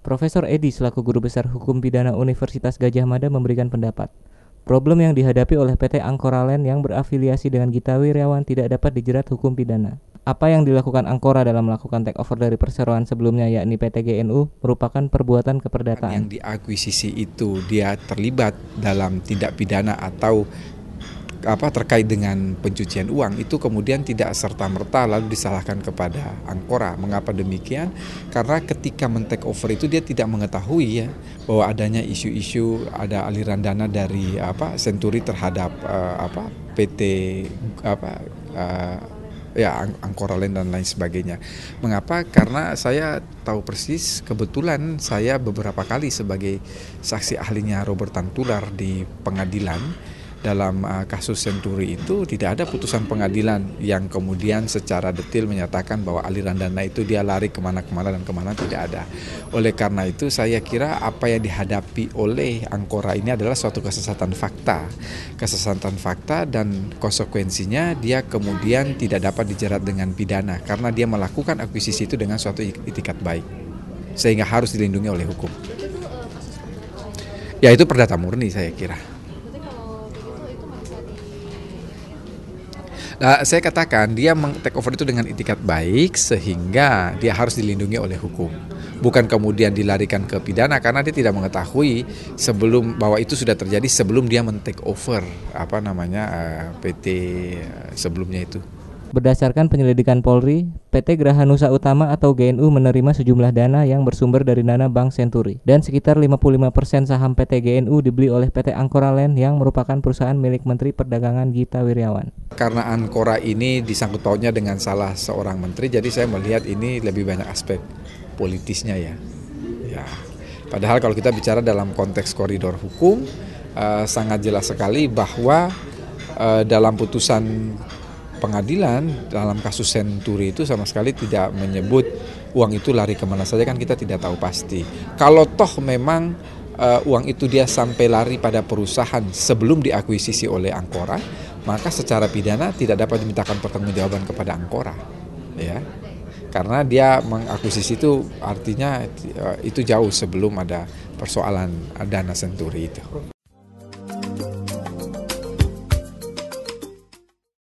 Profesor Edi selaku Guru Besar Hukum Pidana Universitas Gadjah Mada memberikan pendapat. Problem yang dihadapi oleh PT Angkora Land yang berafiliasi dengan Gita Wirjawan tidak dapat dijerat hukum pidana. Apa yang dilakukan Angkora dalam melakukan takeover dari perseroan sebelumnya yakni PT GNU merupakan perbuatan keperdataan. Yang diakuisisi itu dia terlibat dalam tindak pidana atau terkait dengan pencucian uang, itu kemudian tidak serta-merta lalu disalahkan kepada Angkora. Mengapa demikian? Karena ketika men-take over itu dia tidak mengetahui ya bahwa adanya isu-isu ada aliran dana dari Senturi terhadap PT Angkora Land dan lain sebagainya. Mengapa? Karena saya tahu persis, kebetulan saya beberapa kali sebagai saksi ahlinya Robert Tantular di pengadilan. Dalam kasus Senturi itu tidak ada putusan pengadilan yang kemudian secara detail menyatakan bahwa aliran dana itu dia lari kemana-kemana dan kemana, tidak ada. Oleh karena itu saya kira apa yang dihadapi oleh Angkora ini adalah suatu kesesatan fakta dan konsekuensinya dia kemudian tidak dapat dijerat dengan pidana karena dia melakukan akuisisi itu dengan suatu itikat baik sehingga harus dilindungi oleh hukum. Ya itu perdata murni saya kira. Saya katakan dia take over itu dengan itikat baik sehingga dia harus dilindungi oleh hukum. Bukan kemudian dilarikan ke pidana karena dia tidak mengetahui sebelum bahwa itu sudah terjadi sebelum dia men-take over PT sebelumnya itu. Berdasarkan penyelidikan Polri, PT Geraha Nusa Utama atau GNU menerima sejumlah dana yang bersumber dari dana Bank Senturi dan sekitar 55% saham PT GNU dibeli oleh PT Angkora Land yang merupakan perusahaan milik Menteri Perdagangan Gita Wirjawan. Karena Angkora ini disangkut pautnya dengan salah seorang menteri, jadi saya melihat ini lebih banyak aspek politisnya ya. Padahal kalau kita bicara dalam konteks koridor hukum, sangat jelas sekali bahwa dalam putusan pengadilan dalam kasus Senturi itu sama sekali tidak menyebut uang itu lari kemana saja, kan kita tidak tahu pasti. Kalau toh memang uang itu dia sampai lari pada perusahaan sebelum diakuisisi oleh Angkora, maka secara pidana tidak dapat dimintakan pertanggungjawaban kepada Angkora, ya. Karena dia mengakuisisi itu artinya itu jauh sebelum ada persoalan dana Senturi itu.